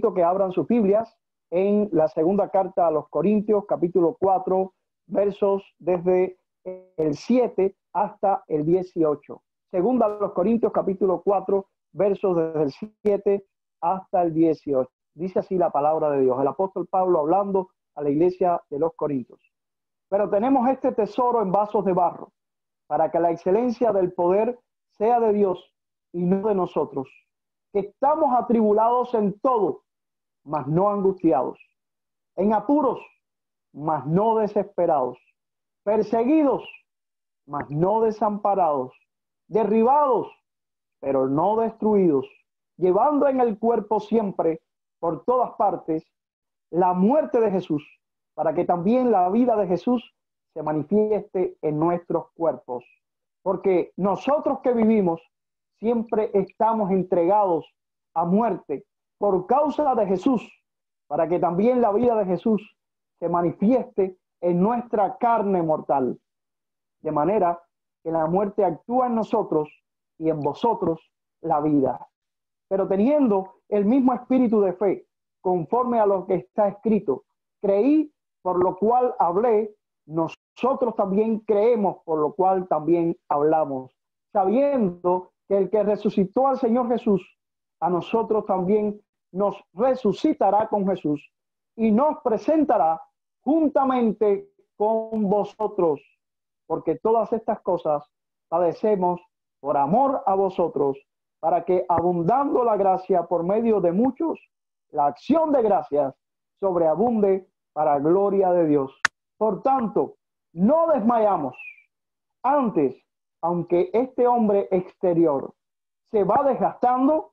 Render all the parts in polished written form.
invito a que abran sus Biblias en la segunda carta a los Corintios, capítulo 4, versos desde el 7 hasta el 18. Segunda a los Corintios, capítulo 4, versos desde el 7 hasta el 18. Dice así la palabra de Dios. El apóstol Pablo hablando a la iglesia de los Corintios. Pero tenemos este tesoro en vasos de barro, para que la excelencia del poder sea de Dios y no de nosotros, que estamos atribulados en todo, mas no angustiados, en apuros, mas no desesperados, perseguidos, mas no desamparados, derribados, pero no destruidos, llevando en el cuerpo siempre, por todas partes, la muerte de Jesús, para que también la vida de Jesús se manifieste en nuestros cuerpos. Porque nosotros que vivimos siempre estamos entregados a muerte por causa de Jesús, para que también la vida de Jesús se manifieste en nuestra carne mortal. De manera que la muerte actúa en nosotros y en vosotros la vida. Pero teniendo el mismo espíritu de fe, conforme a lo que está escrito, creí, por lo cual hablé, nosotros también creemos, por lo cual también hablamos, sabiendo que el que resucitó al Señor Jesús, a nosotros también nos resucitará con Jesús y nos presentará juntamente con vosotros, porque todas estas cosas padecemos por amor a vosotros, para que abundando la gracia por medio de muchos, la acción de gracias sobreabunde para gloria de Dios. Por tanto, no desmayamos. Antes, aunque este hombre exterior se va desgastando,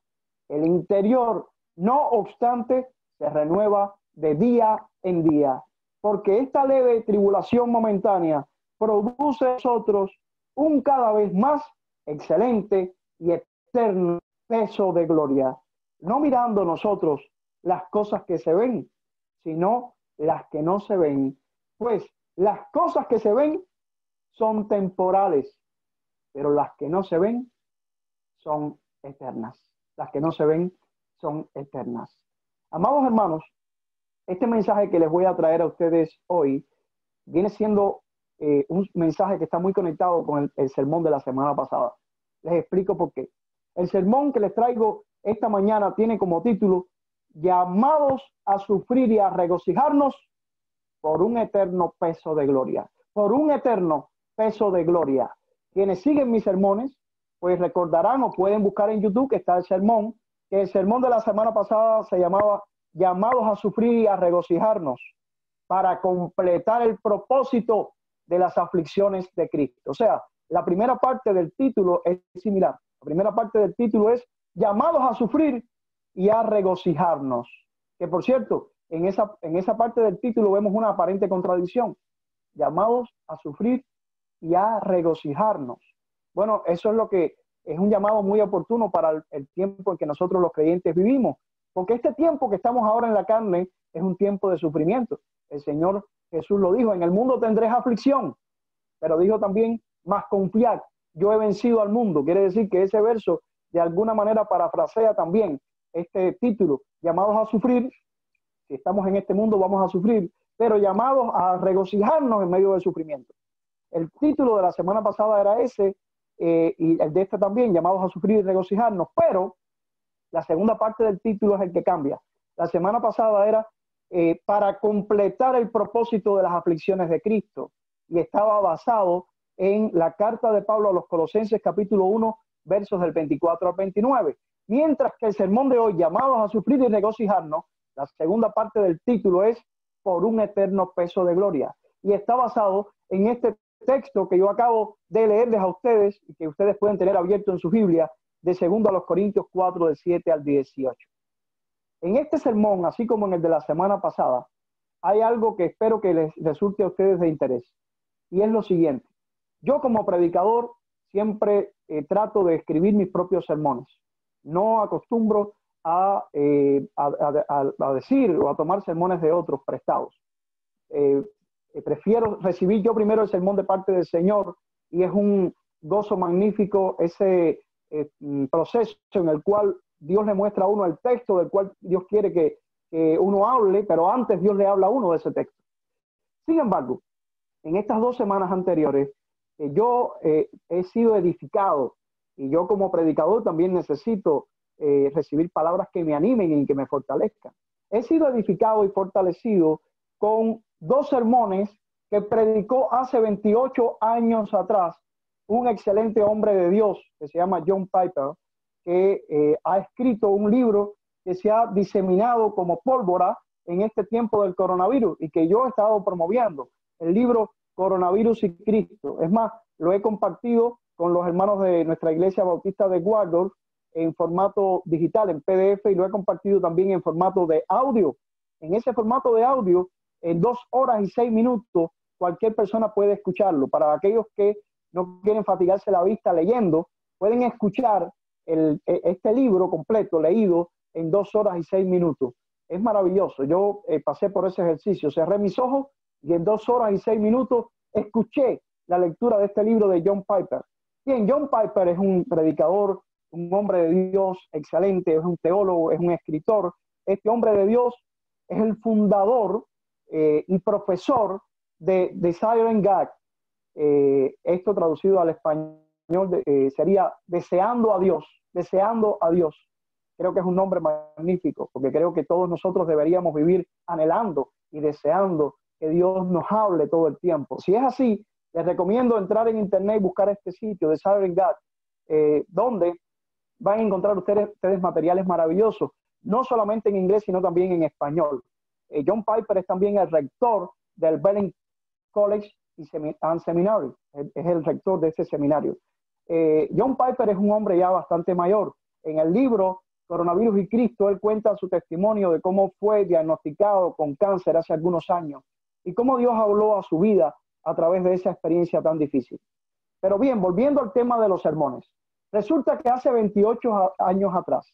el interior, no obstante, se renueva de día en día, porque esta leve tribulación momentánea produce en nosotros un cada vez más excelente y eterno peso de gloria, no mirando nosotros las cosas que se ven, sino las que no se ven. Pues las cosas que se ven son temporales, pero las que no se ven son eternas. Las que no se ven son eternas. Amados hermanos, este mensaje que les voy a traer a ustedes hoy viene siendo un mensaje que está muy conectado con el sermón de la semana pasada. Les explico por qué. El sermón que les traigo esta mañana tiene como título Llamados a sufrir y a regocijarnos por un eterno peso de gloria. Por un eterno peso de gloria. Quienes siguen mis sermones, pues recordarán o pueden buscar en YouTube que está el sermón, que el sermón de la semana pasada se llamaba Llamados a sufrir y a regocijarnos para completar el propósito de las aflicciones de Cristo. O sea, la primera parte del título es similar. La primera parte del título es Llamados a sufrir y a regocijarnos. Que por cierto, en esa parte del título vemos una aparente contradicción. Llamados a sufrir y a regocijarnos. Bueno, eso es lo que es un llamado muy oportuno para el tiempo en que nosotros los creyentes vivimos. Porque este tiempo que estamos ahora en la carne es un tiempo de sufrimiento. El Señor Jesús lo dijo, en el mundo tendréis aflicción, pero dijo también, mas confiad, yo he vencido al mundo. Quiere decir que ese verso de alguna manera parafrasea también este título, llamados a sufrir. Si estamos en este mundo vamos a sufrir, pero llamados a regocijarnos en medio del sufrimiento. El título de la semana pasada era ese, y el de este también, llamados a sufrir y regocijarnos, pero la segunda parte del título es el que cambia. La semana pasada era para completar el propósito de las aflicciones de Cristo, y estaba basado en la carta de Pablo a los Colosenses capítulo 1, versos del 24 al 29. Mientras que el sermón de hoy, llamados a sufrir y regocijarnos, la segunda parte del título es por un eterno peso de gloria. Y está basado en este texto que yo acabo de leerles a ustedes y que ustedes pueden tener abierto en su Biblia, de 2 a los Corintios 4, del 7 al 18. En este sermón, así como en el de la semana pasada, hay algo que espero que les resulte a ustedes de interés. Y es lo siguiente. Yo como predicador siempre trato de escribir mis propios sermones. No acostumbro a decir o a tomar sermones de otros prestados. Prefiero recibir yo primero el sermón de parte del Señor, y es un gozo magnífico ese proceso en el cual Dios le muestra a uno el texto del cual Dios quiere que que uno hable, pero antes Dios le habla a uno de ese texto. Sin embargo, en estas 2 semanas anteriores, yo he sido edificado, y yo como predicador también necesito recibir palabras que me animen y que me fortalezcan. He sido edificado y fortalecido con 2 sermones que predicó hace 28 años atrás un excelente hombre de Dios que se llama John Piper, que ha escrito un libro que se ha diseminado como pólvora en este tiempo del coronavirus y que yo he estado promoviendo, el libro Coronavirus y Cristo. Es más, lo he compartido con los hermanos de nuestra iglesia bautista de Waldorf en formato digital, en PDF, y lo he compartido también en formato de audio. En ese formato de audio, en 2 horas y 6 minutos, cualquier persona puede escucharlo. Para aquellos que no quieren fatigarse la vista leyendo, pueden escuchar este libro completo, leído en 2 horas y 6 minutos. Es maravilloso. Yo pasé por ese ejercicio, cerré mis ojos y en 2 horas y 6 minutos escuché la lectura de este libro de John Piper. Bien, John Piper es un predicador, un hombre de Dios excelente, es un teólogo, es un escritor. Este hombre de Dios es el fundador y profesor de Silent God. Esto traducido al español sería deseando a Dios, deseando a Dios. Creo que es un nombre magnífico, porque creo que todos nosotros deberíamos vivir anhelando y deseando que Dios nos hable todo el tiempo. Si es así, les recomiendo entrar en internet y buscar este sitio de Silent God, donde van a encontrar ustedes materiales maravillosos, no solamente en inglés, sino también en español. John Piper es también el rector del Belen College and Seminary, es el rector de este seminario. John Piper es un hombre ya bastante mayor. En el libro Coronavirus y Cristo, él cuenta su testimonio de cómo fue diagnosticado con cáncer hace algunos años y cómo Dios habló a su vida a través de esa experiencia tan difícil. Pero bien, volviendo al tema de los sermones, resulta que hace 28 años atrás,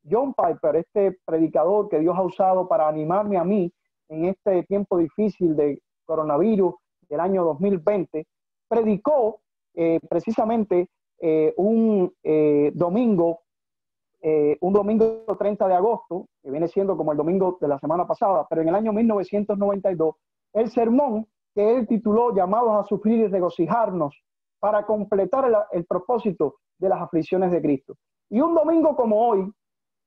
John Piper, este predicador que Dios ha usado para animarme a mí en este tiempo difícil de coronavirus del año 2020, predicó precisamente un domingo 30 de agosto, que viene siendo como el domingo de la semana pasada, pero en el año 1992, el sermón que él tituló Llamados a sufrir y regocijarnos para completar el propósito de las aflicciones de Cristo. Y un domingo como hoy,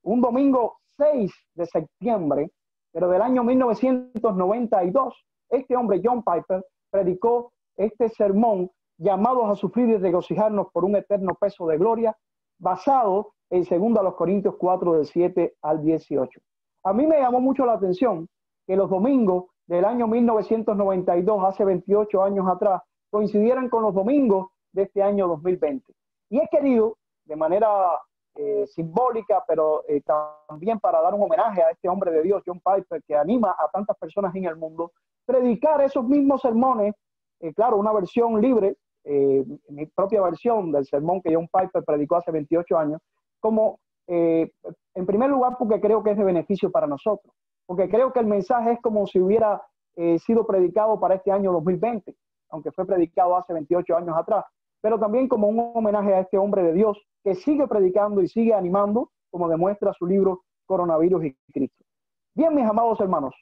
un domingo 6 de septiembre, pero del año 1992, este hombre John Piper predicó este sermón Llamados a sufrir y regocijarnos por un eterno peso de gloria, basado en 2 Corintios 4, del 7 al 18. A mí me llamó mucho la atención que los domingos del año 1992, hace 28 años atrás, coincidieran con los domingos de este año 2020. Y he querido, de manera simbólica, pero también para dar un homenaje a este hombre de Dios, John Piper, que anima a tantas personas en el mundo, predicar esos mismos sermones, claro, una versión libre, mi propia versión del sermón que John Piper predicó hace 28 años, como en primer lugar porque creo que es de beneficio para nosotros, porque creo que el mensaje es como si hubiera sido predicado para este año 2020, aunque fue predicado hace 28 años atrás, pero también como un homenaje a este hombre de Dios que sigue predicando y sigue animando, como demuestra su libro Coronavirus y Cristo. Bien, mis amados hermanos,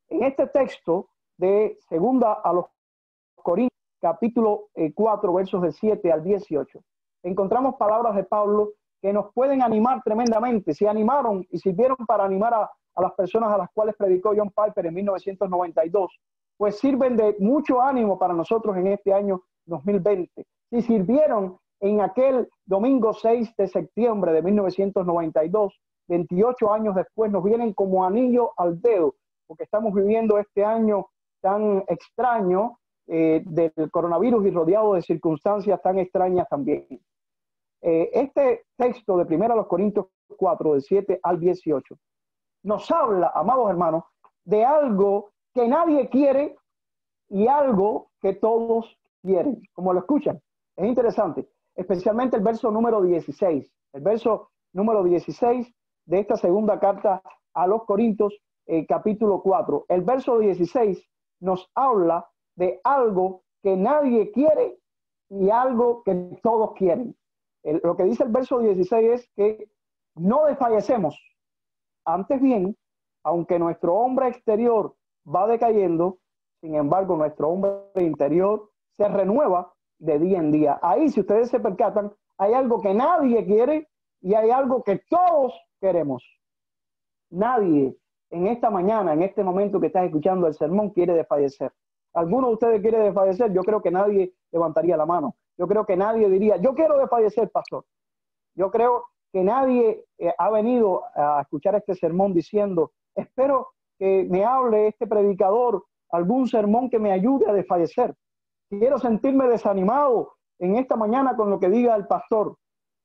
en este texto de 2 Corintios, capítulo 4, versos del 7 al 18, encontramos palabras de Pablo que nos pueden animar tremendamente. Se animaron y sirvieron para animar a las personas a las cuales predicó John Piper en 1992, pues sirven de mucho ánimo para nosotros en este año 2020. Si sirvieron en aquel domingo 6 de septiembre de 1992, 28 años después nos vienen como anillo al dedo, porque estamos viviendo este año tan extraño del coronavirus y rodeado de circunstancias tan extrañas también. Este texto de 1 Corintios 4, del 7 al 18, nos habla, amados hermanos, de algo que nadie quiere y algo que todos quieren. Como lo escuchan, es interesante, especialmente el verso número 16. El verso número 16 de esta segunda carta a los Corintios, capítulo 4. El verso 16 nos habla de algo que nadie quiere y algo que todos quieren. Lo que dice el verso 16 es que no desfallecemos, antes bien, Aunque nuestro hombre exterior va decayendo, sin embargo, nuestro hombre interior se renueva de día en día. Ahí, si ustedes se percatan, hay algo que nadie quiere y hay algo que todos queremos. Nadie en esta mañana, en este momento que estás escuchando el sermón, quiere desfallecer. ¿Alguno de ustedes quiere desfallecer? Yo creo que nadie levantaría la mano. Yo creo que nadie diría, yo quiero desfallecer, pastor. Yo creo que nadie ha venido a escuchar este sermón diciendo, espero que me hable este predicador algún sermón que me ayude a desfallecer. Quiero sentirme desanimado en esta mañana con lo que diga el pastor.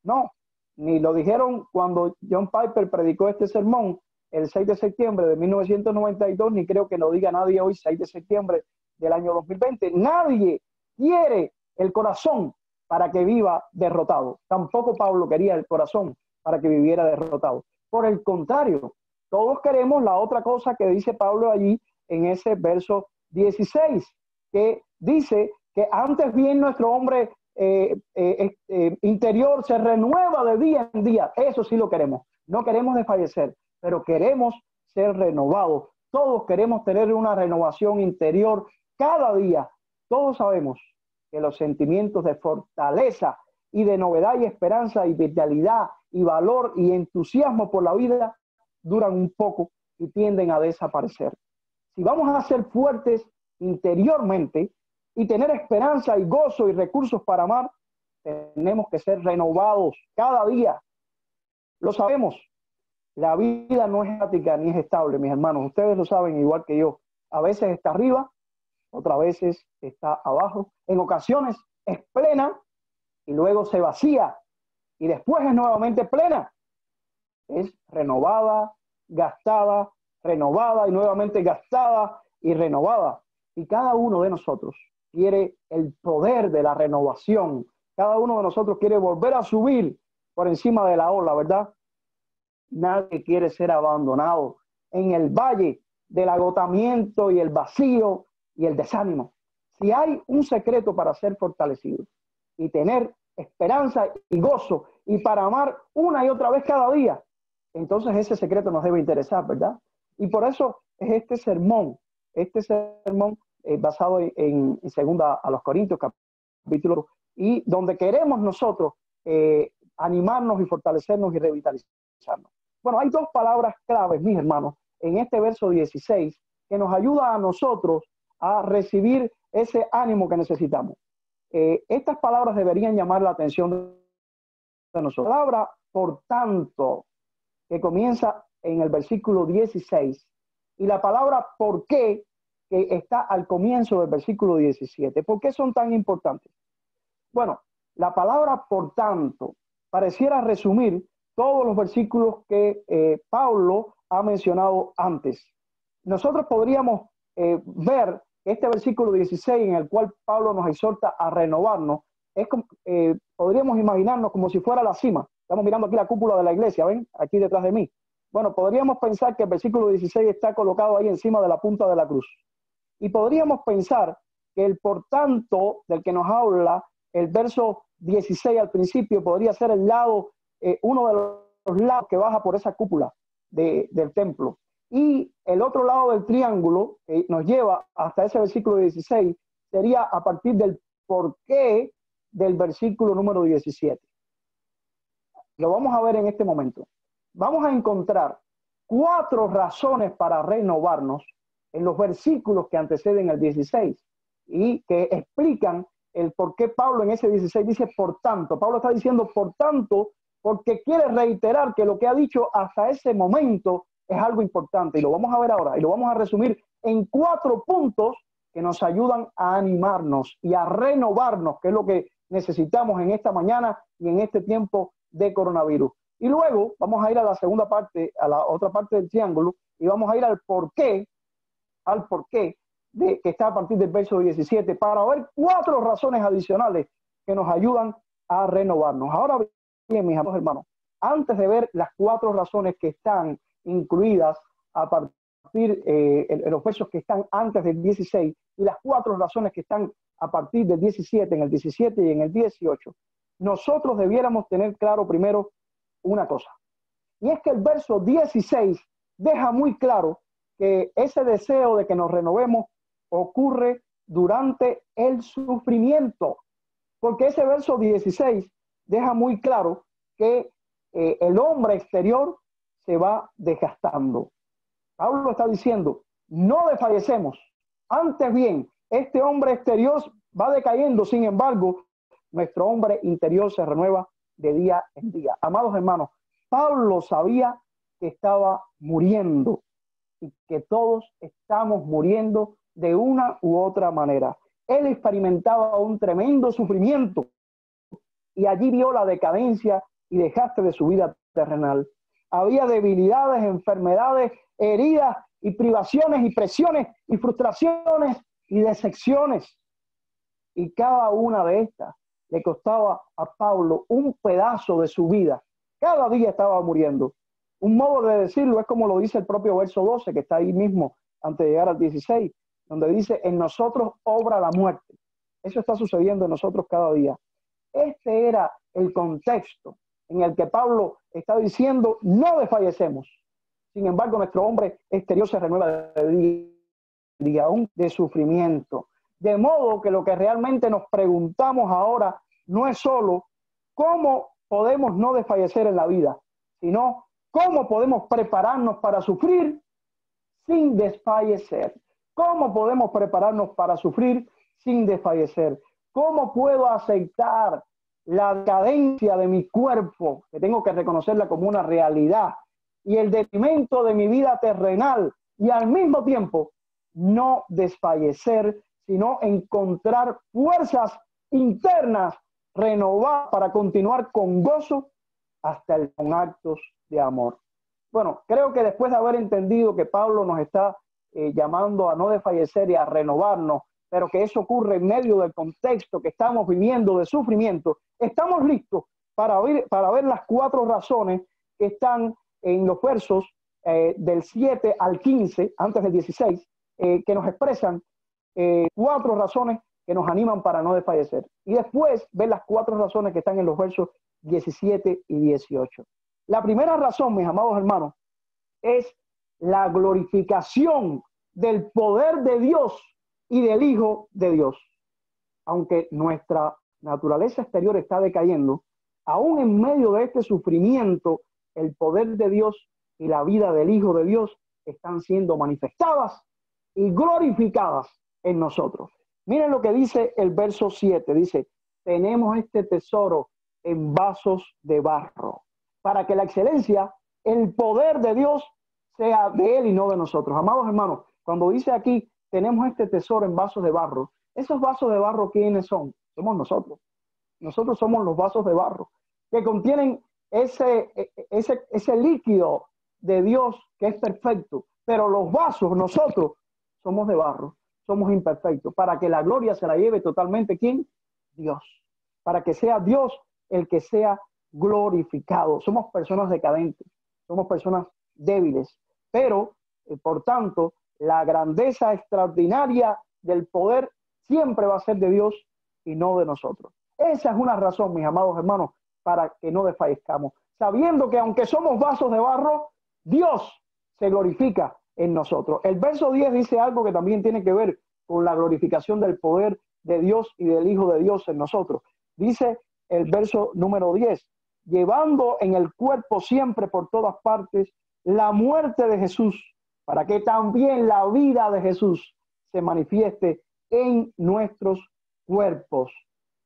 No, ni lo dijeron cuando John Piper predicó este sermón el 6 de septiembre de 1992, ni creo que lo diga nadie hoy, 6 de septiembre del año 2020. Nadie quiere el corazón para que viva derrotado. Tampoco Pablo quería el corazón para que viviera derrotado. Por el contrario, todos queremos la otra cosa que dice Pablo allí en ese verso 16, que dice que antes bien nuestro hombre interior se renueva de día en día. Eso sí lo queremos. No queremos desfallecer, pero queremos ser renovados. Todos queremos tener una renovación interior cada día. Todos sabemos que los sentimientos de fortaleza y de novedad y esperanza y vitalidad y valor y entusiasmo por la vida duran un poco y tienden a desaparecer. Si vamos a ser fuertes interiormente y tener esperanza y gozo y recursos para amar, tenemos que ser renovados cada día. Lo sabemos. La vida no es estática ni es estable, mis hermanos. Ustedes lo saben igual que yo. A veces está arriba, otras veces está abajo. En ocasiones es plena y luego se vacía y después es nuevamente plena. Es renovada, gastada, renovada y nuevamente gastada y renovada. Y cada uno de nosotros quiere el poder de la renovación. Cada uno de nosotros quiere volver a subir por encima de la ola, ¿verdad? Nadie quiere ser abandonado en el valle del agotamiento y el vacío y el desánimo. Si hay un secreto para ser fortalecido y tener esperanza y gozo y para amar una y otra vez cada día, entonces ese secreto nos debe interesar, ¿verdad? Y por eso es este sermón basado en segunda a los Corintios, capítulo, y donde queremos nosotros animarnos y fortalecernos y revitalizarnos. Bueno, hay dos palabras claves, mis hermanos, en este verso 16, que nos ayuda a nosotros a recibir ese ánimo que necesitamos. Estas palabras deberían llamar la atención de nosotros. La palabra, por tanto, que comienza en el versículo 16, y la palabra por qué, que está al comienzo del versículo 17. ¿Por qué son tan importantes? Bueno, la palabra por tanto pareciera resumir todos los versículos que Pablo ha mencionado antes. Nosotros podríamos ver este versículo 16 en el cual Pablo nos exhorta a renovarnos, podríamos imaginarnos como si fuera la cima. Estamos mirando aquí la cúpula de la iglesia, ¿ven? Aquí detrás de mí. Bueno, podríamos pensar que el versículo 16 está colocado ahí encima de la punta de la cruz. Y podríamos pensar que el por tanto del que nos habla el verso 16 al principio podría ser el lado, uno de los lados que baja por esa cúpula del templo. Y el otro lado del triángulo que nos lleva hasta ese versículo 16 sería a partir del porqué del versículo número 17. Lo vamos a ver en este momento. Vamos a encontrar 4 razones para renovarnos en los versículos que anteceden el 16 y que explican el por qué Pablo en ese 16 dice por tanto. Pablo está diciendo por tanto porque quiere reiterar que lo que ha dicho hasta ese momento es algo importante y lo vamos a ver ahora y lo vamos a resumir en 4 puntos que nos ayudan a animarnos y a renovarnos, que es lo que necesitamos en esta mañana y en este tiempo de coronavirus. Y luego vamos a ir a la segunda parte, a la otra parte del triángulo y vamos a ir al porqué que está a partir del verso 17 para ver 4 razones adicionales que nos ayudan a renovarnos. Ahora bien, mis amados hermanos, antes de ver las 4 razones que están incluidas a partir en los versos que están antes del 16 y las 4 razones que están a partir del 17, en el 17 y en el 18, nosotros debiéramos tener claro primero una cosa, y es que el verso 16 deja muy claro que ese deseo de que nos renovemos ocurre durante el sufrimiento, porque ese verso 16 deja muy claro que el hombre exterior se va desgastando. Pablo está diciendo, no desfallecemos, antes bien, este hombre exterior va decayendo, sin embargo, nuestro hombre interior se renueva de día en día. Amados hermanos, Pablo sabía que estaba muriendo y que todos estamos muriendo de una u otra manera. Él experimentaba un tremendo sufrimiento y allí vio la decadencia y desgaste de su vida terrenal. Había debilidades, enfermedades, heridas y privaciones y presiones y frustraciones y decepciones. Y cada una de estas le costaba a Pablo un pedazo de su vida. Cada día estaba muriendo. Un modo de decirlo es como lo dice el propio verso 12, que está ahí mismo antes de llegar al 16, donde dice, en nosotros obra la muerte. Eso está sucediendo en nosotros cada día. Este era el contexto en el que Pablo está diciendo, no desfallecemos. Sin embargo, nuestro hombre exterior se renueva de día aún de sufrimiento. De modo que lo que realmente nos preguntamos ahora no es solo cómo podemos no desfallecer en la vida, sino cómo podemos prepararnos para sufrir sin desfallecer. ¿Cómo podemos prepararnos para sufrir sin desfallecer? ¿Cómo puedo aceptar la decadencia de mi cuerpo, que tengo que reconocerla como una realidad, y el detrimento de mi vida terrenal, y al mismo tiempo no desfallecer, sino encontrar fuerzas internas renovadas para continuar con gozo con actos de amor? Bueno, creo que después de haber entendido que Pablo nos está llamando a no desfallecer y a renovarnos, pero que eso ocurre en medio del contexto que estamos viviendo de sufrimiento, estamos listos para ver las 4 razones que están en los versos del 7 al 15, antes del 16, que nos expresan 4 razones que nos animan para no desfallecer. Y después ver las 4 razones que están en los versos 17 y 18. La primera razón, mis amados hermanos, es la glorificación del poder de Dios y del Hijo de Dios. Aunque nuestra naturaleza exterior está decayendo, aún en medio de este sufrimiento, el poder de Dios y la vida del Hijo de Dios están siendo manifestadas y glorificadas en nosotros. Miren lo que dice el verso 7, dice, tenemos este tesoro en vasos de barro, para que la excelencia, el poder de Dios sea de Él y no de nosotros. Amados hermanos, cuando dice aquí, tenemos este tesoro en vasos de barro, esos vasos de barro, ¿quiénes son? Somos nosotros. Nosotros somos los vasos de barro, que contienen ese líquido de Dios que es perfecto, pero los vasos, nosotros, somos de barro, somos imperfectos, para que la gloria se la lleve totalmente, ¿quién? Dios. Para que sea Dios el que sea glorificado. Somos personas decadentes, somos personas débiles, pero, por tanto, la grandeza extraordinaria del poder siempre va a ser de Dios y no de nosotros. Esa es una razón, mis amados hermanos, para que no desfallezcamos, sabiendo que aunque somos vasos de barro, Dios se glorifica en nosotros. El verso 10 dice algo que también tiene que ver con la glorificación del poder de Dios y del Hijo de Dios en nosotros. Dice el verso número 10, llevando en el cuerpo siempre por todas partes la muerte de Jesús, para que también la vida de Jesús se manifieste en nuestros cuerpos.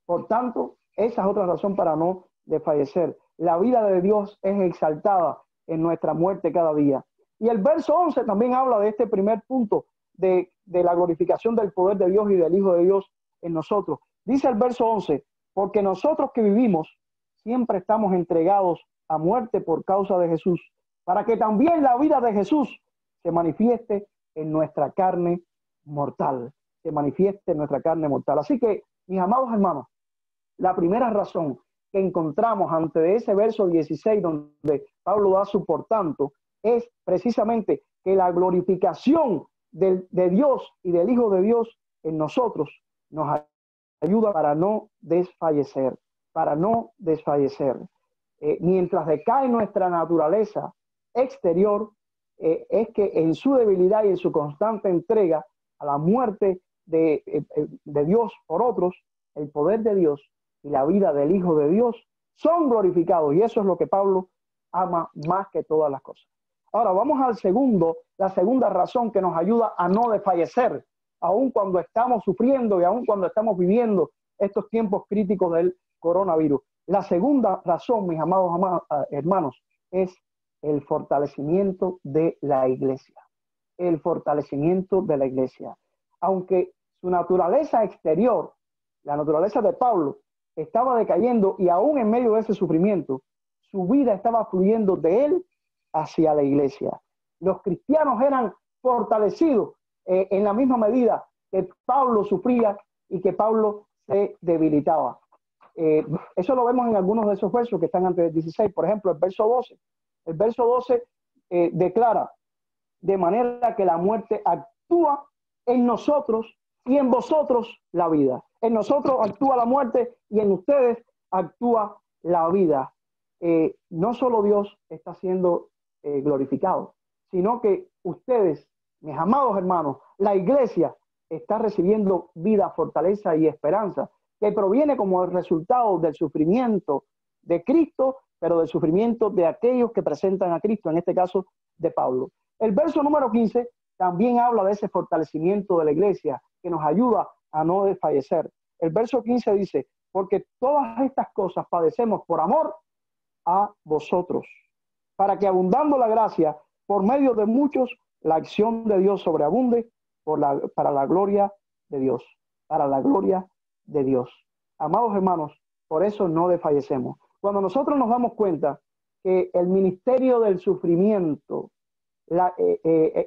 Por tanto, esa es otra razón para no desfallecer. La vida de Dios es exaltada en nuestra muerte cada día. Y el verso 11 también habla de este primer punto de la glorificación del poder de Dios y del Hijo de Dios en nosotros. Dice el verso 11, porque nosotros que vivimos siempre estamos entregados a muerte por causa de Jesús, para que también la vida de Jesús se manifieste en nuestra carne mortal, se manifieste en nuestra carne mortal. Así que, mis amados hermanos, la primera razón que encontramos ante ese verso 16 donde Pablo da su por tanto, es precisamente que la glorificación de Dios y del Hijo de Dios en nosotros nos ayuda para no desfallecer, para no desfallecer. Mientras decae nuestra naturaleza exterior, es que en su debilidad y en su constante entrega a la muerte de Dios por otros, el poder de Dios y la vida del Hijo de Dios son glorificados. Y eso es lo que Pablo ama más que todas las cosas. Ahora vamos la segunda razón que nos ayuda a no desfallecer, aun cuando estamos sufriendo y aun cuando estamos viviendo estos tiempos críticos del coronavirus. La segunda razón, mis amados hermanos, es el fortalecimiento de la iglesia. El fortalecimiento de la iglesia. Aunque su naturaleza exterior, la naturaleza de Pablo, estaba decayendo y aún en medio de ese sufrimiento, su vida estaba fluyendo de él hacia la iglesia. Los cristianos eran fortalecidos en la misma medida que Pablo sufría y que Pablo se debilitaba. Eso lo vemos en algunos de esos versos que están antes del 16. Por ejemplo, el verso 12. El verso 12 declara: de manera que la muerte actúa en nosotros y en vosotros la vida. En nosotros actúa la muerte y en ustedes actúa la vida. No solo Dios está siendo glorificado, sino que ustedes, mis amados hermanos, la iglesia está recibiendo vida, fortaleza y esperanza, que proviene como el resultado del sufrimiento de Cristo, pero del sufrimiento de aquellos que presentan a Cristo, en este caso de Pablo. El verso número 15 también habla de ese fortalecimiento de la iglesia que nos ayuda a no desfallecer. El verso 15 dice: porque todas estas cosas padecemos por amor a vosotros, para que abundando la gracia por medio de muchos, la acción de Dios sobreabunde para la gloria de Dios, para la gloria de Dios. Amados hermanos, por eso no desfallecemos. Cuando nosotros nos damos cuenta que el ministerio del sufrimiento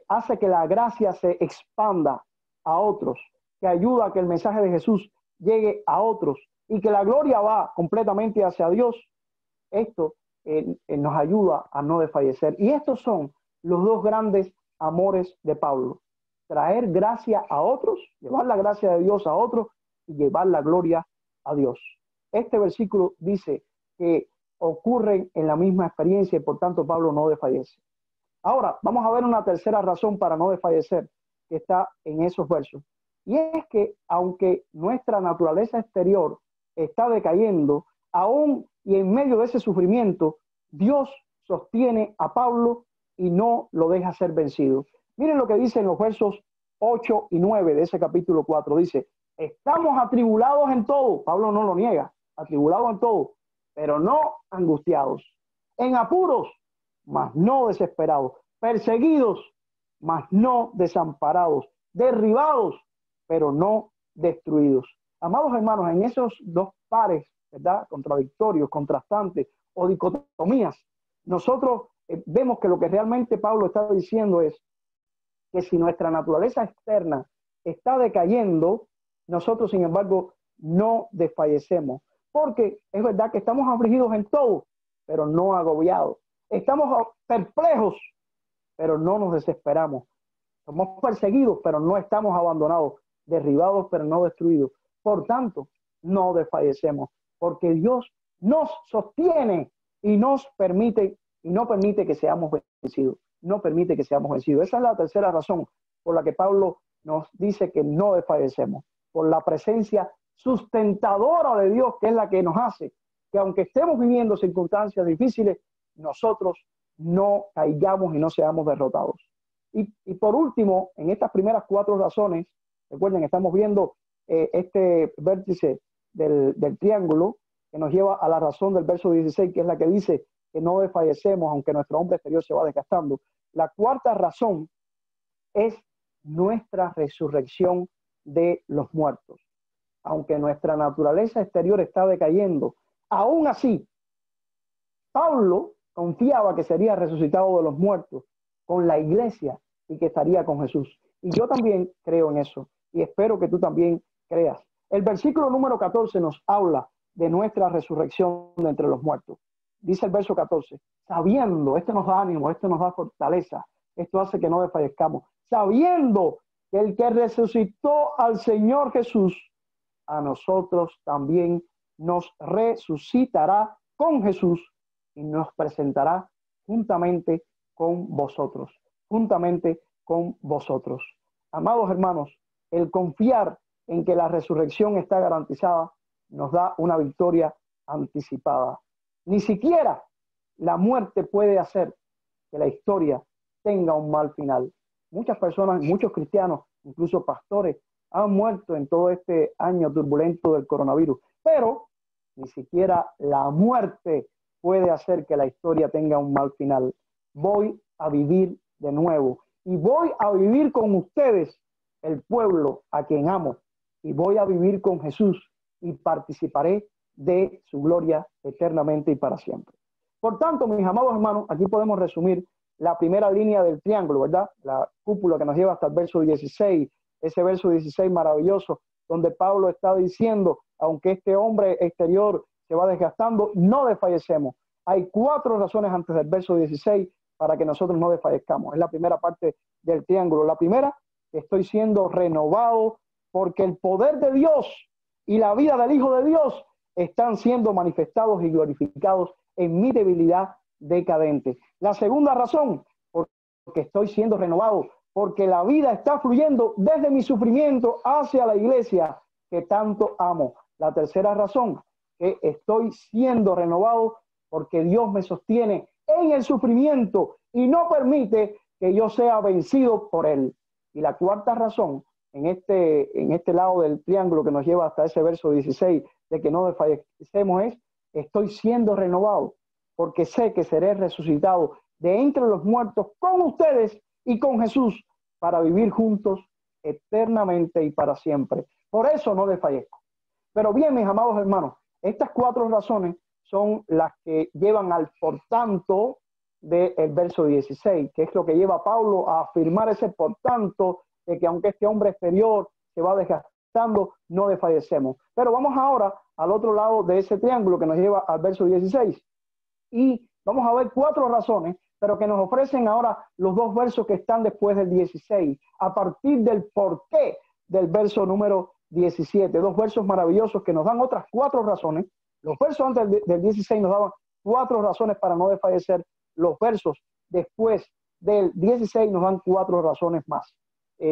hace que la gracia se expanda a otros, que ayuda a que el mensaje de Jesús llegue a otros y que la gloria va completamente hacia Dios, esto nos ayuda a no desfallecer. Y estos son los dos grandes amores de Pablo: traer gracia a otros, llevar la gracia de Dios a otros y llevar la gloria a Dios. Este versículo dice que ocurren en la misma experiencia y por tanto Pablo no desfallece. Ahora vamos a ver una tercera razón para no desfallecer que está en esos versos, y es que aunque nuestra naturaleza exterior está decayendo, aún y en medio de ese sufrimiento, Dios sostiene a Pablo y no lo deja ser vencido. Miren lo que dice en los versos 8 y 9 de ese capítulo 4. Dice: estamos atribulados en todo. Pablo no lo niega, atribulados en todo, pero no angustiados, en apuros, mas no desesperados, perseguidos, mas no desamparados, derribados, pero no destruidos. Amados hermanos, en esos dos pares, ¿verdad?, contradictorios, contrastantes o dicotomías, nosotros vemos que lo que realmente Pablo está diciendo es que si nuestra naturaleza externa está decayendo, nosotros, sin embargo, no desfallecemos. Porque es verdad que estamos afligidos en todo, pero no agobiados. Estamos perplejos, pero no nos desesperamos. Somos perseguidos, pero no estamos abandonados. Derribados, pero no destruidos. Por tanto, no desfallecemos, porque Dios nos sostiene y nos permite, y no permite que seamos vencidos. No permite que seamos vencidos. Esa es la tercera razón por la que Pablo nos dice que no desfallecemos, por la presencia sustentadora de Dios, que es la que nos hace que aunque estemos viviendo circunstancias difíciles, nosotros no caigamos y no seamos derrotados. Y por último, en estas primeras 4 razones, recuerden, estamos viendo este vértice del triángulo que nos lleva a la razón del verso 16, que es la que dice que no desfallecemos aunque nuestro hombre exterior se va desgastando. La cuarta razón es nuestra resurrección de los muertos. Aunque nuestra naturaleza exterior está decayendo, aún así, Pablo confiaba que sería resucitado de los muertos con la iglesia y que estaría con Jesús. Y yo también creo en eso y espero que tú también creas. El versículo número 14 nos habla de nuestra resurrección de entre los muertos. Dice el verso 14: sabiendo, esto nos da ánimo, esto nos da fortaleza, esto hace que no desfallezcamos, sabiendo que el que resucitó al Señor Jesús, a nosotros también nos resucitará con Jesús y nos presentará juntamente con vosotros. juntamente con vosotros. Amados hermanos, el confiar en que la resurrección está garantizada nos da una victoria anticipada. Ni siquiera la muerte puede hacer que la historia tenga un mal final. Muchas personas, muchos cristianos, incluso pastores, han muerto en todo este año turbulento del coronavirus, pero ni siquiera la muerte puede hacer que la historia tenga un mal final. Voy a vivir de nuevo y voy a vivir con ustedes, el pueblo a quien amo, y voy a vivir con Jesús y participaré de su gloria eternamente y para siempre. Por tanto, mis amados hermanos, aquí podemos resumir la primera línea del triángulo, ¿verdad? La cúpula que nos lleva hasta el verso 16, ese verso 16 maravilloso, donde Pablo está diciendo, aunque este hombre exterior se va desgastando, no desfallecemos. Hay 4 razones antes del verso 16 para que nosotros no desfallezcamos. Es la primera parte del triángulo. La primera, estoy siendo renovado porque el poder de Dios y la vida del Hijo de Dios están siendo manifestados y glorificados en mi debilidad decadente. La segunda razón, porque estoy siendo renovado, porque la vida está fluyendo desde mi sufrimiento hacia la iglesia que tanto amo. La tercera razón, que estoy siendo renovado porque Dios me sostiene en el sufrimiento y no permite que yo sea vencido por Él. Y la cuarta razón, en este lado del triángulo que nos lleva hasta ese verso 16, de que no desfallecemos, es: estoy siendo renovado porque sé que seré resucitado de entre los muertos con ustedes y con Jesús para vivir juntos eternamente y para siempre. Por eso no desfallezco. Pero bien, mis amados hermanos, estas 4 razones son las que llevan al por tanto del verso 16, que es lo que lleva a Pablo a afirmar ese por tanto de que aunque este hombre exterior se va desgastando, no desfallecemos. Pero vamos ahora al otro lado de ese triángulo que nos lleva al verso 16. Y vamos a ver 4 razones, pero que nos ofrecen ahora los 2 versos que están después del 16, a partir del porqué del verso número 17. 2 versos maravillosos que nos dan otras 4 razones. Los versos antes del 16 nos daban 4 razones para no desfallecer. Los versos después del 16 nos dan 4 razones más.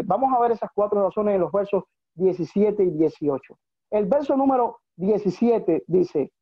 Vamos a ver esas 4 razones en los versos 17 y 18. El verso número 17 dice,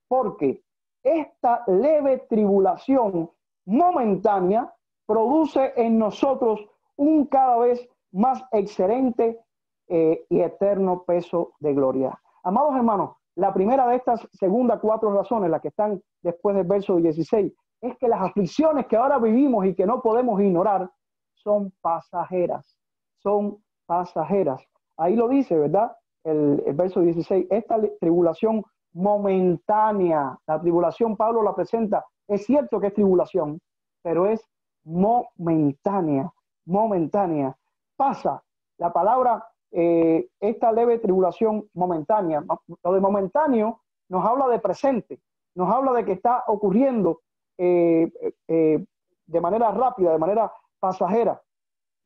porque esta leve tribulación momentánea produce en nosotros un cada vez más excelente y eterno peso de gloria. Amados hermanos, la primera de estas segundas 4 razones, las que están después del verso 16, es que las aflicciones que ahora vivimos y que no podemos ignorar son pasajeras, son pasajeras. Ahí lo dice, ¿verdad? El verso 16, esta tribulación momentánea, la tribulación Pablo la presenta, es cierto que es tribulación, pero es momentánea, momentánea. Pasa, la palabra, esta leve tribulación momentánea, lo de momentáneo nos habla de presente, nos habla de que está ocurriendo de manera rápida, de manera pasajera.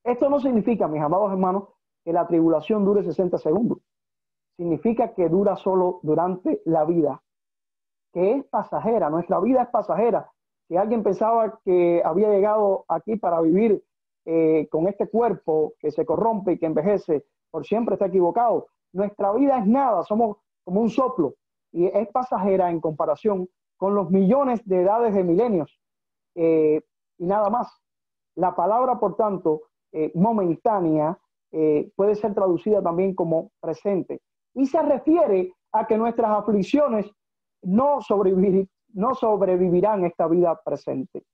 Esto no significa, mis amados hermanos, que la tribulación dure 60 segundos. Significa que dura solo durante la vida, que es pasajera. Nuestra vida es pasajera. Si alguien pensaba que había llegado aquí para vivir con este cuerpo que se corrompe y que envejece por siempre, está equivocado. Nuestra vida es nada, somos como un soplo y es pasajera en comparación con los millones de edades de milenios y nada más. La palabra, por tanto, momentánea, puede ser traducida también como presente. Y se refiere a que nuestras aflicciones no sobrevivirán esta vida presente.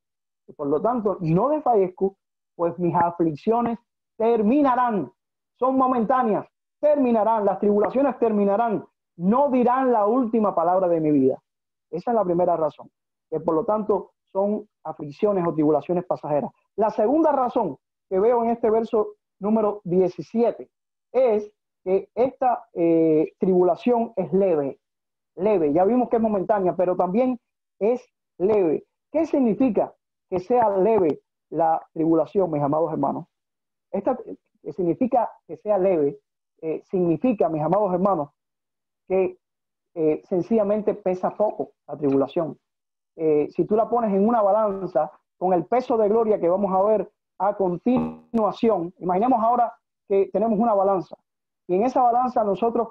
Y por lo tanto, no desfallezco, pues mis aflicciones terminarán. Son momentáneas, terminarán. Las tribulaciones terminarán. No dirán la última palabra de mi vida. Esa es la primera razón. Que por lo tanto, son aflicciones o tribulaciones pasajeras. La segunda razón que veo en este verso número 17 es que esta tribulación es leve, leve. Ya vimos que es momentánea, pero también es leve. ¿Qué significa que sea leve la tribulación, mis amados hermanos? Esta significa que sea leve, significa, mis amados hermanos, que sencillamente pesa poco la tribulación. Si tú la pones en una balanza, con el peso de gloria que vamos a ver a continuación. Imaginemos ahora que tenemos una balanza y en esa balanza nosotros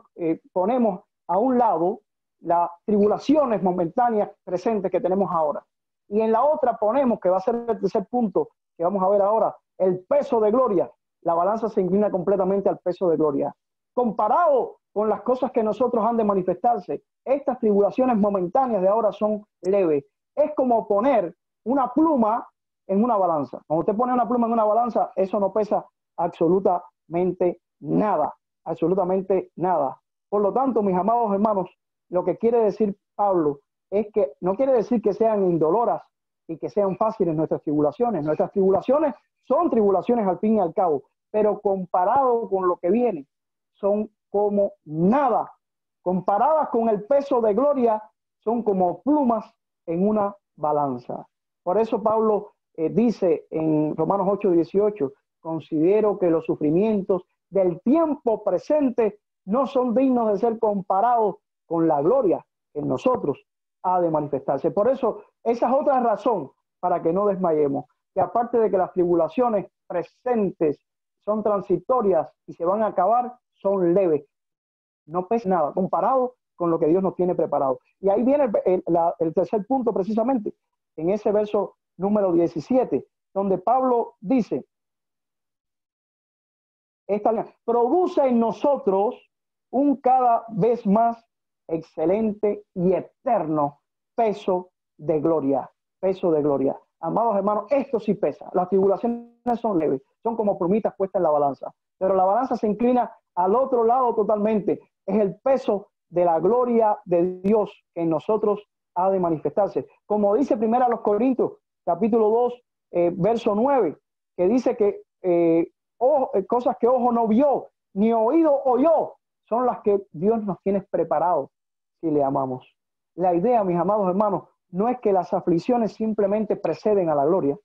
ponemos a un lado las tribulaciones momentáneas presentes que tenemos ahora, y en la otra ponemos, que va a ser el tercer punto que vamos a ver ahora, el peso de gloria. La balanza se inclina completamente al peso de gloria. Comparado con las cosas que nosotros han de manifestarse, estas tribulaciones momentáneas de ahora son leves. Es como poner una pluma en una balanza. Cuando usted pone una pluma en una balanza, eso no pesa absolutamente nada, absolutamente nada. Por lo tanto, mis amados hermanos, lo que quiere decir Pablo es que no quiere decir que sean indoloras y que sean fáciles nuestras tribulaciones. Nuestras tribulaciones son tribulaciones al fin y al cabo, pero comparado con lo que viene, son como nada. Comparadas con el peso de gloria, son como plumas en una balanza. Por eso Pablo dice en Romanos 8:18, considero que los sufrimientos del tiempo presente no son dignos de ser comparados con la gloria que en nosotros ha de manifestarse. Por eso, esa es otra razón para que no desmayemos, que aparte de que las tribulaciones presentes son transitorias y se van a acabar, son leves, no pesa nada comparado con lo que Dios nos tiene preparado. Y ahí viene el tercer punto precisamente, en ese verso número 17, donde Pablo dice, produce en nosotros un cada vez más excelente y eterno peso de gloria, peso de gloria. Amados hermanos, esto sí pesa. Las tribulaciones son leves, son como plumitas puestas en la balanza, pero la balanza se inclina al otro lado totalmente. Es el peso de la gloria de Dios que en nosotros ha de manifestarse. Como dice primero a los Corintios, capítulo 2, verso 9, que dice que cosas que ojo no vio, ni oído oyó, son las que Dios nos tiene preparados si le amamos. La idea, mis amados hermanos, no es que las aflicciones simplemente preceden a la gloria,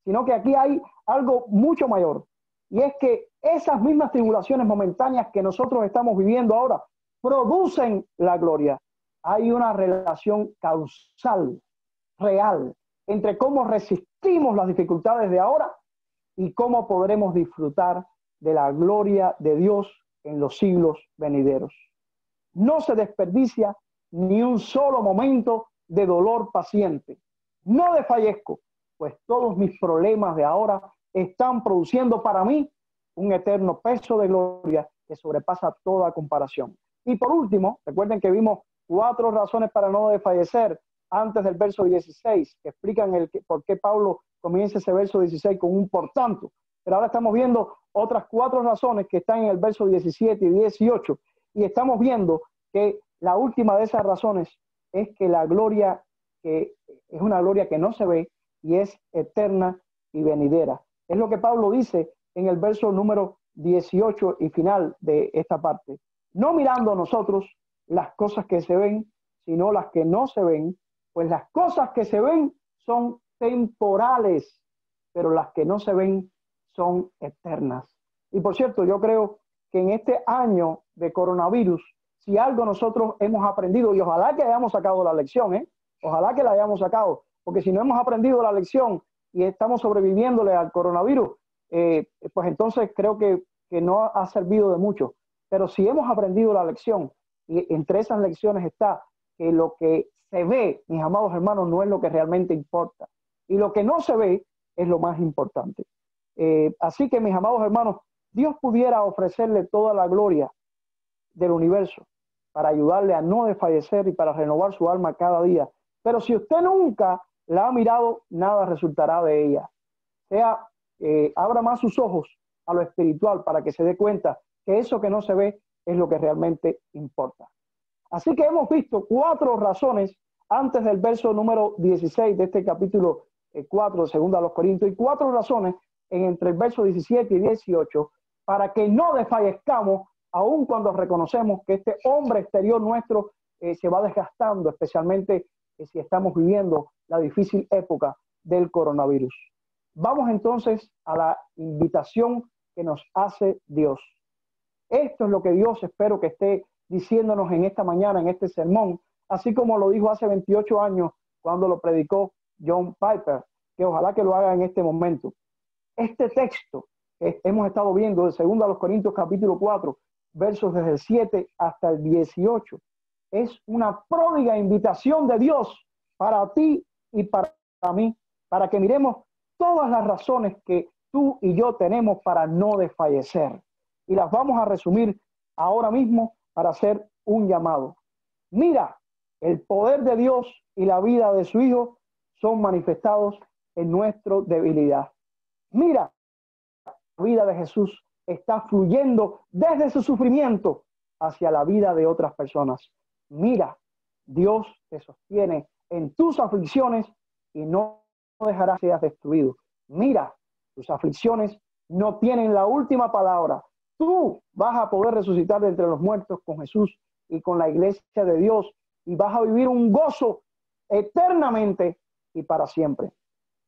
sino que aquí hay algo mucho mayor, y es que esas mismas tribulaciones momentáneas que nosotros estamos viviendo ahora producen la gloria. Hay una relación causal, real, entre cómo resistimos las dificultades de ahora y cómo podremos disfrutar de la gloria de Dios en los siglos venideros. No se desperdicia ni un solo momento de dolor paciente. No desfallezco, pues todos mis problemas de ahora están produciendo para mí un eterno peso de gloria que sobrepasa toda comparación. Y por último, recuerden que vimos 4 razones para no desfallecer antes del verso 16, que explican por qué Pablo comienza ese verso 16 con un por tanto. Pero ahora estamos viendo otras 4 razones que están en el verso 17 y 18, y estamos viendo que la última de esas razones es que la gloria, que es una gloria que no se ve y es eterna y venidera. Es lo que Pablo dice en el verso número 18 y final de esta parte. No mirando nosotros las cosas que se ven, sino las que no se ven, pues las cosas que se ven son temporales, pero las que no se ven son eternas. Y por cierto, yo creo que en este año de coronavirus, si algo nosotros hemos aprendido, y ojalá que hayamos sacado la lección, ojalá que la hayamos sacado, porque si no hemos aprendido la lección y estamos sobreviviéndole al coronavirus, pues entonces creo que no ha servido de mucho. Pero si hemos aprendido la lección, y entre esas lecciones está que lo que se ve, mis amados hermanos, no es lo que realmente importa. Y lo que no se ve es lo más importante. Así que, mis amados hermanos, Dios pudiera ofrecerle toda la gloria del universo para ayudarle a no desfallecer y para renovar su alma cada día. Pero si usted nunca la ha mirado, nada resultará de ella. Abra más sus ojos a lo espiritual para que se dé cuenta que eso que no se ve es lo que realmente importa. Así que hemos visto 4 razones antes del verso número 16 de este capítulo 4 de 2 a los Corintios, y 4 razones entre el verso 17 y 18 para que no desfallezcamos aun cuando reconocemos que este hombre exterior nuestro se va desgastando, especialmente si estamos viviendo la difícil época del coronavirus. Vamos entonces a la invitación que nos hace Dios. Esto es lo que Dios espero que esté diciéndonos en esta mañana, en este sermón, así como lo dijo hace 28 años cuando lo predicó John Piper. que ojalá que lo haga en este momento. Este texto que hemos estado viendo de 2 Corintios capítulo 4, versos desde el 7 hasta el 18, es una pródiga invitación de Dios para ti y para mí, para que miremos todas las razones que tú y yo tenemos para no desfallecer. Y las vamos a resumir ahora mismo para hacer un llamado. Mira, el poder de Dios y la vida de su Hijo son manifestados en nuestra debilidad. Mira, la vida de Jesús está fluyendo desde su sufrimiento hacia la vida de otras personas. Mira, Dios te sostiene en tus aflicciones y no dejará que seas destruido. Mira, tus aflicciones no tienen la última palabra. Tú vas a poder resucitar de entre los muertos con Jesús y con la iglesia de Dios y vas a vivir un gozo eternamente y para siempre.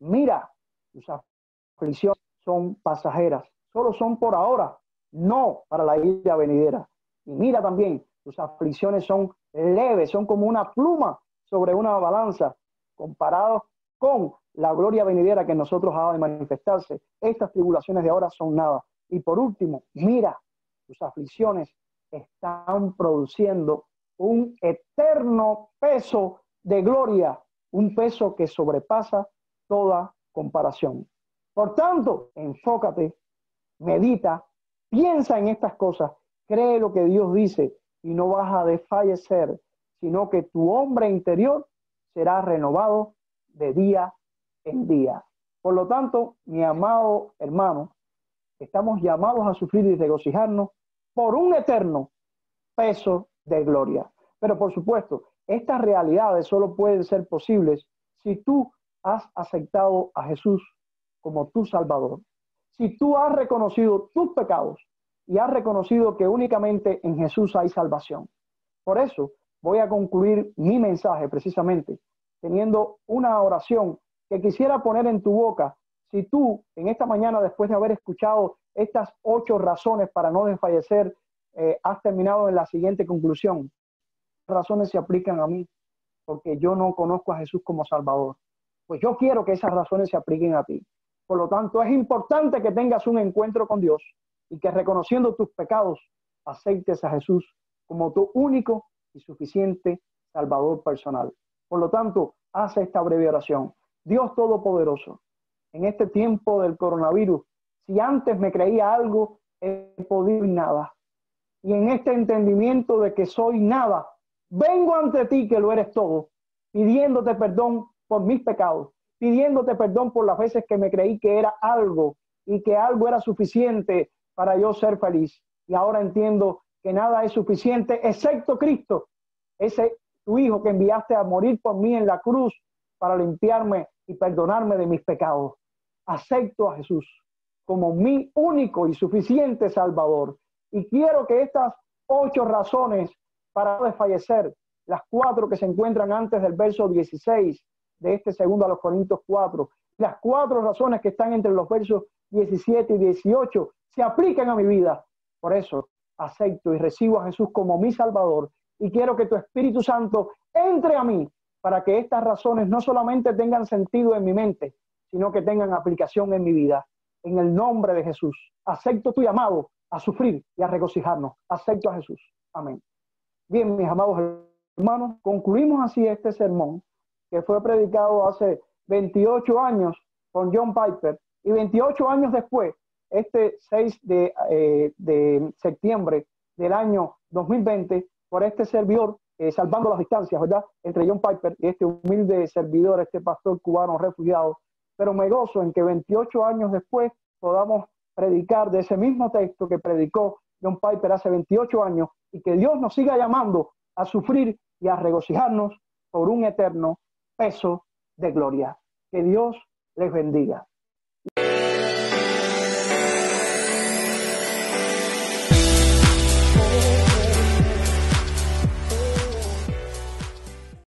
Mira, tus aflicciones son pasajeras, solo son por ahora, no para la ira venidera. Y mira también, tus aflicciones son leves, son como una pluma sobre una balanza, comparados con la gloria venidera que en nosotros ha de manifestarse. Estas tribulaciones de ahora son nada. Y por último, mira, tus aflicciones están produciendo un eterno peso de gloria, un peso que sobrepasa toda comparación. Por tanto, enfócate, medita, piensa en estas cosas, cree lo que Dios dice y no vas a desfallecer, sino que tu hombre interior será renovado de día en día. Por lo tanto, mi amado hermano, estamos llamados a sufrir y regocijarnos por un eterno peso de gloria. Pero por supuesto, estas realidades solo pueden ser posibles si tú has aceptado a Jesús como tu Salvador. Si tú has reconocido tus pecados y has reconocido que únicamente en Jesús hay salvación. Por eso voy a concluir mi mensaje precisamente teniendo una oración que quisiera poner en tu boca. Si tú en esta mañana, después de haber escuchado estas 8 razones para no desfallecer, has terminado en la siguiente conclusión: razones se aplican a mí porque yo no conozco a Jesús como Salvador. Pues yo quiero que esas razones se apliquen a ti. Por lo tanto, es importante que tengas un encuentro con Dios y que, reconociendo tus pecados, aceptes a Jesús como tu único y suficiente Salvador personal. Por lo tanto, haz esta breve oración. Dios Todopoderoso, en este tiempo del coronavirus, si antes me creía algo, he podido nada. Y en este entendimiento de que soy nada, vengo ante ti que lo eres todo, pidiéndote perdón por mis pecados, pidiéndote perdón por las veces que me creí que era algo y que algo era suficiente para yo ser feliz. Y ahora entiendo que nada es suficiente excepto Cristo, ese tu Hijo que enviaste a morir por mí en la cruz para limpiarme y perdonarme de mis pecados. Acepto a Jesús como mi único y suficiente Salvador. Y quiero que estas 8 razones para no desfallecer, las 4 que se encuentran antes del verso 16 de este 2 Corintios 4, las 4 razones que están entre los versos 17 y 18, se apliquen a mi vida. Por eso acepto y recibo a Jesús como mi Salvador y quiero que tu Espíritu Santo entre a mí para que estas razones no solamente tengan sentido en mi mente, sino que tengan aplicación en mi vida. En el nombre de Jesús, acepto tu llamado a sufrir y a regocijarnos. Acepto a Jesús. Amén. Bien, mis amados hermanos, concluimos así este sermón que fue predicado hace 28 años por John Piper y 28 años después, este 6 de septiembre del año 2020, por este servidor, salvando las distancias, ¿verdad?, entre John Piper y este humilde servidor, este pastor cubano refugiado. Pero me gozo en que 28 años después podamos predicar de ese mismo texto que predicó John Piper hace 28 años y que Dios nos siga llamando a sufrir y a regocijarnos por un eterno peso de gloria. Que Dios les bendiga.